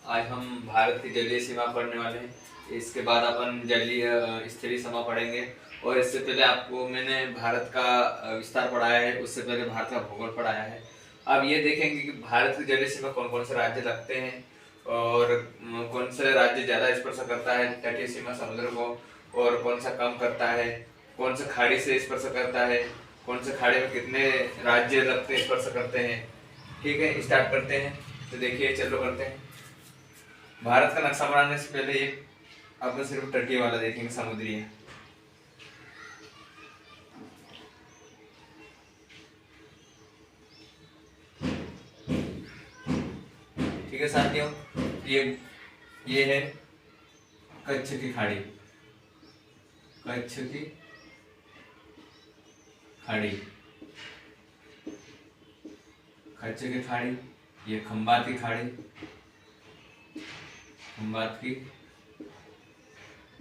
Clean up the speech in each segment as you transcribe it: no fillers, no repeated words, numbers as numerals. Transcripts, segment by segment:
आज हम भारत की जलीय सीमा पढ़ने वाले हैं। इसके बाद अपन जलीय स्थलीय सीमा पढ़ेंगे। और इससे पहले आपको मैंने भारत का विस्तार पढ़ाया है, उससे पहले भारत का भूगोल पढ़ाया है। अब ये देखेंगे कि भारत की जलीय सीमा कौन कौन से राज्य लगते हैं और कौन से राज्य ज़्यादा स्पर्श करता है तटीय सीमा समुद्र को, और कौन सा कम करता है, कौन सा खाड़ी से स्पर्श करता है, कौन से खाड़ी में कितने राज्य लगते स्पर्श करते हैं। ठीक है, स्टार्ट करते हैं। तो देखिए, चलो करते हैं। भारत का नक्शा बनाने से पहले ये अपन सिर्फ तटीय वाला देखेंगे, समुद्री है। ठीक है साथियों, ये है कच्छ की खाड़ी। कच्छ की खाड़ी, कच्छ की खाड़ी। ये खंबात की खाड़ी, खंबात की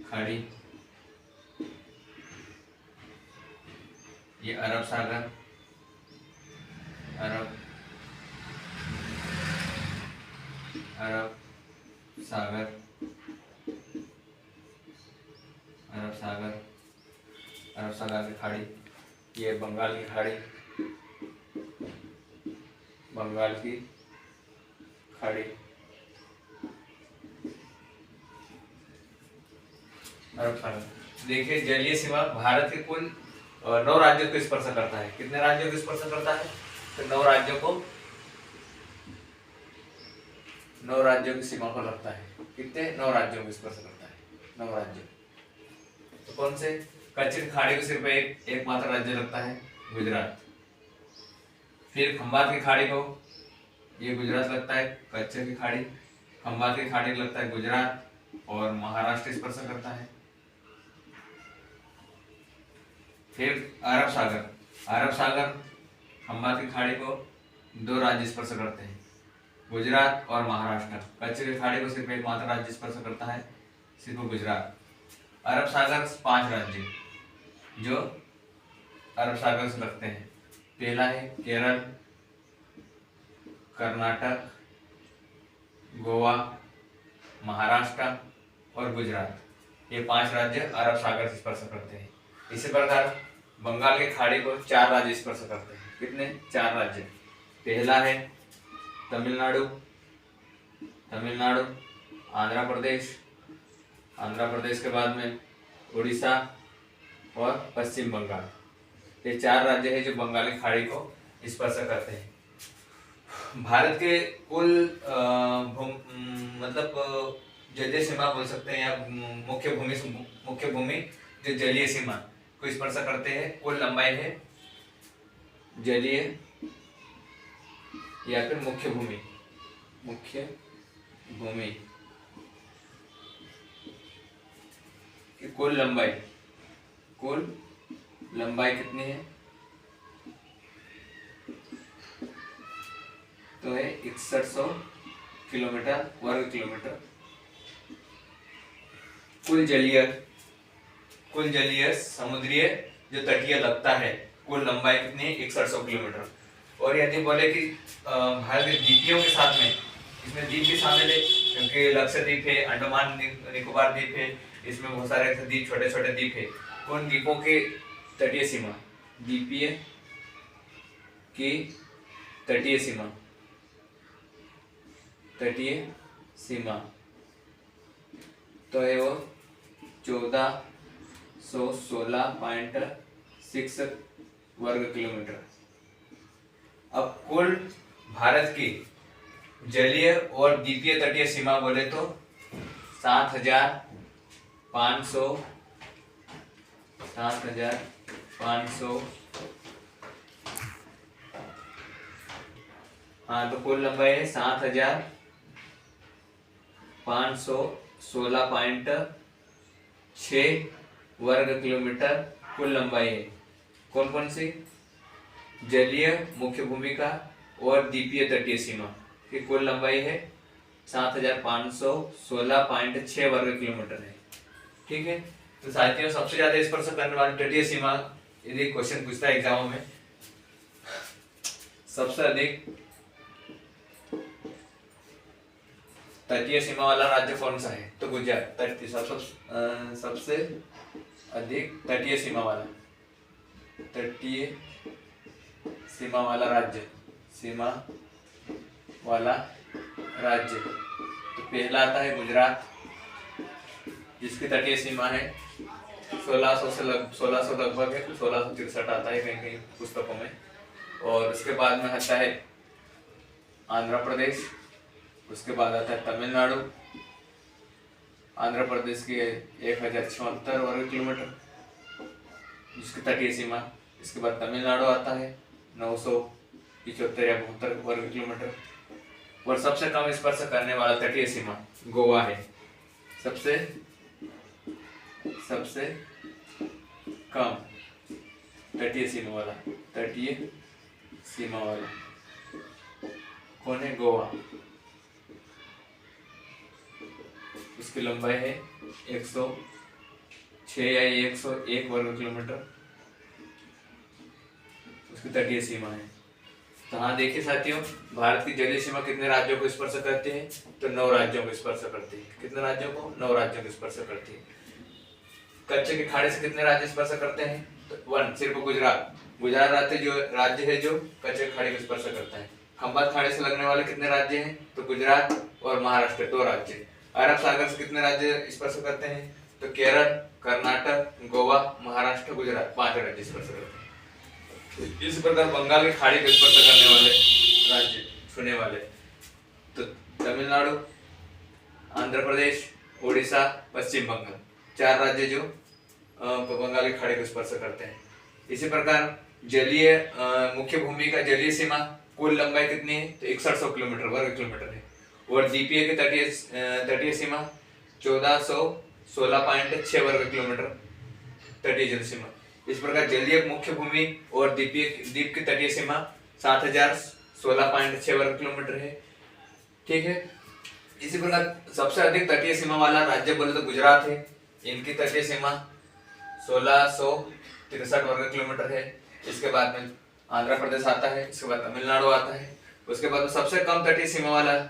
खाड़ी। ये अरब सागर, अरब अरब सागर, अरब सागर, अरब सागर की खाड़ी। ये बंगाल की खाड़ी, बंगाल की खाड़ी। अरब सागर। देखिए, जलीय सीमा भारत के कुल 9 राज्यों को स्पर्श करता है। कितने राज्यों को स्पर्श करता है? तो 9 राज्यों को, 9 राज्यों की सीमा को लगता है। कितने? 9 राज्यों को स्पर्श करता है, 9 राज्य। तो कौन से? कच्छ की खाड़ी को सिर्फ एकमात्र राज्य लगता है, गुजरात। फिर खंबात की खाड़ी को, ये गुजरात लगता है। कच्छ की खाड़ी, खंबात की खाड़ी को लगता है गुजरात, और महाराष्ट्र स्पर्श करता है। फिर अरब सागर, अरब सागर खंबात की खाड़ी को 2 राज्य स्पर्श करते हैं, गुजरात और महाराष्ट्र। कच्छ की खाड़ी को सिर्फ एकमात्र राज्य स्पर्श करता है, सिर्फ गुजरात। अरब सागर 5 राज्य जो अरब सागर से लगते हैं। पहला है केरल, कर्नाटक, गोवा, महाराष्ट्र और गुजरात। ये 5 राज्य अरब सागर से स्पर्श करते हैं। इसी प्रकार बंगाल की खाड़ी को 4 राज्य स्पर्श करते हैं। कितने? 4 राज्य। पहला है तमिलनाडु, तमिलनाडु, आंध्र प्रदेश, आंध्र प्रदेश के बाद में उड़ीसा और पश्चिम बंगाल। ये 4 राज्य है जो बंगाल की खाड़ी को स्पर्श करते हैं। भारत के कुल मतलब जलीय सीमा बोल सकते हैं, या मुख्य भूमि जो जलीय सीमा को स्पर्श करते हैं, कुल लंबाई है जलीय या फिर मुख्य भूमि, मुख्य भूमि की कुल लंबाई, कुल लंबाई कितनी है? तो है 6100 किलोमीटर, वर्ग किलोमीटर। कुल जलीय समुद्रीय जो तटीय लगता है, कुल लंबाई कितनी है? 6100 किलोमीटर। और यदि बोले कि भारत के द्वीपों के साथ में, इसमें द्वीप भी शामिल है, क्योंकि लक्षद्वीप है, अंडमान निकोबार द्वीप है, इसमें बहुत सारे द्वीप, छोटे छोटे द्वीप है। उन द्वीपों के तटीय सीमा, द्वीपीय की तटीय सीमा, तटीय सीमा तो है वो 1416.6 वर्ग किलोमीटर। अब कुल भारत की जलीय और द्वीपीय तटीय सीमा बोले तो 7500, हाँ, तो कुल लंबाई है 7516.6 वर्ग किलोमीटर कुल लंबाई है। कौन कौन सी? जलीय, मुख्य भूमिका और द्वीपीय तटीय सीमा की कुल लंबाई है 7516.6 वर्ग किलोमीटर है। ठीक है, तो साथियों, सबसे ज्यादा स्पर्श करने वाली तटीय सीमा, यदि क्वेश्चन पूछता है एग्जाम में, सबसे अधिक तटीय सीमा वाला राज्य कौन सा है? तो गुजरात। तटीय सबसे अधिक तटीय सीमा वाला राज्य तो पहला आता है गुजरात, जिसकी तटीय सीमा है 1600 लगभग है, 1663 आता है कहीं कहीं पुस्तकों में। और उसके बाद में आता है आंध्र प्रदेश, उसके बाद आता है तमिलनाडु। आंध्र प्रदेश की 1076 वर्ग किलोमीटर जिसकी तटीय सीमा। इसके बाद तमिलनाडु आता है 975 या 72 वर्ग किलोमीटर। और सबसे कम स्पर्श करने वाला तटीय सीमा गोवा है। सबसे कम तटीय सीमा वाला कौन है? गोवा। उसकी लंबाई है 106 या 101 वर्ग किलोमीटर, उसकी तटीय सीमा है। तो हाँ देखिए साथियों, भारत की जलीय सीमा कितने राज्यों को स्पर्श करती है? तो 9 राज्यों को स्पर्श करती है। कितने राज्यों को? 9 राज्यों को स्पर्श करती है। कच्छ के खाड़ी से कितने राज्य स्पर्श करते हैं? तो 1 सिर्फ गुजरात राज्य है जो कच्छ के खाड़ी को स्पर्श करता है। खंबात खाड़ी से लगने वाले कितने राज्य हैं? तो गुजरात और महाराष्ट्र 2 राज्य। अरब सागर से कितने राज्य स्पर्श करते हैं? तो केरल, कर्नाटक, गोवा, महाराष्ट्र, गुजरात 5 राज्य स्पर्श करते हैं। इस प्रकार बंगाल की खाड़ी को स्पर्श करने वाले राज्य छूने वाले तो तमिलनाडु, आंध्र प्रदेश, उड़ीसा, पश्चिम बंगाल 4 राज्य जो बंगाल की खाड़ी को स्पर्श करते हैं। इसी प्रकार जलीय मुख्य भूमि का जलीय सीमा कुल लंबाई कितनी है? तो 6100 किलोमीटर वर्ग किलोमीटर है। और द्वीपीय की तटीय सीमा 1416.6 वर्ग किलोमीटर तटीय जल सीमा। इस प्रकार जलीय मुख्य भूमि और द्वीप की तटीय सीमा 7016.6 वर्ग किलोमीटर है। ठीक है। इसी प्रकार सबसे अधिक तटीय सीमा वाला राज्य बोले तो गुजरात है। इनकी तटीय सीमा 1663 वर्ग किलोमीटर है। इसके बाद में आंध्र प्रदेश आता है, इसके बाद तमिलनाडु आता है। उसके बाद सबसे कम तटीय सीमा वाला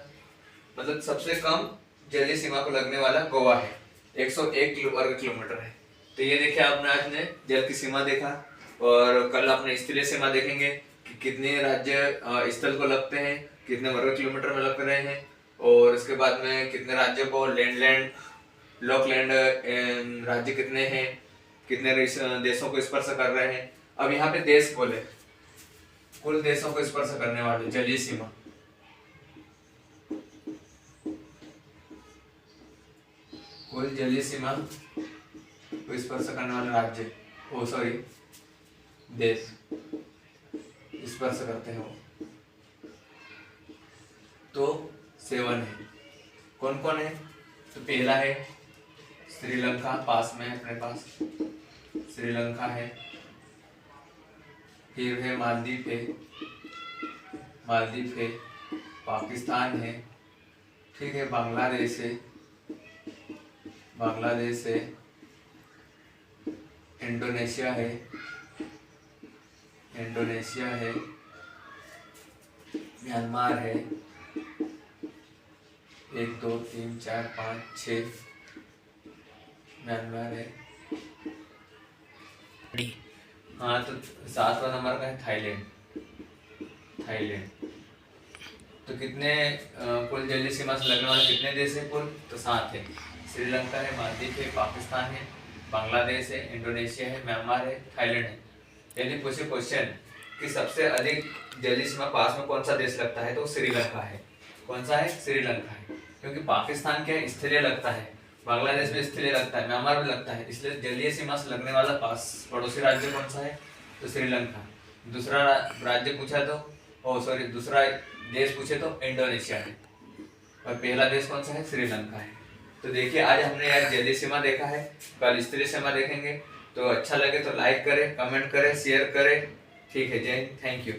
मतलब सबसे कम जलीय सीमा को लगने वाला गोवा है, 101 वर्ग किलोमीटर है। तो ये देखिए आपने आज ने जल की सीमा देखा और कल आपने स्थलीय सीमा देखेंगे कि कितने राज्य स्थल को लगते हैं, कितने वर्ग किलोमीटर में लग रहे हैं। और इसके बाद में कितने राज्यों को लैंड लॉकलैंड राज्य कितने हैं, कितने देशों को स्पर्श कर रहे हैं। अब यहाँ पे देश बोले कुल देशों को स्पर्श करने वाले जलीय सीमा कुल जलीय सीमा को स्पर्श करने वाले राज्य देश स्पर्श करते हैं वो तो 7 है। कौन कौन है? तो पहला है श्रीलंका, पास में अपने पास श्रीलंका है। फिर है मालदीव है, पाकिस्तान है, ठीक है, बांग्लादेश है, इंडोनेशिया है, म्यांमार है, 1 2 3 4 5 6 म्यांमार है। हाँ तो 7वां नंबर का है थाईलैंड। तो कितने कुल जलीय सीमा से लगने वाले कितने देश है कुल? तो 7 है। श्रीलंका है, मालदीव है, पाकिस्तान है, बांग्लादेश है, इंडोनेशिया है, म्यांमार है, थाईलैंड है। यदि पूछे क्वेश्चन कि सबसे अधिक जलीय सीमा पास में कौन सा देश लगता है तो श्रीलंका है। कौन सा है? श्रीलंका है, क्योंकि पाकिस्तान क्या है स्थलीय लगता है, बांग्लादेश में स्थलीय लगता है, म्यांमार में लगता है, इसलिए जलीय सीमा से लगने वाला पास पड़ोसी राज्य कौन सा है? तो श्रीलंका। दूसरा राज्य पूछा तो दूसरा देश पूछे तो इंडोनेशिया है, और पहला देश कौन सा है? श्रीलंका है। तो देखिए आज हमने यार जलीय सीमा देखा है, कल स्थलीय सीमा देखेंगे। तो अच्छा लगे तो लाइक करें, कमेंट करें, शेयर करें। ठीक है, जय हिंद, थैंक यू।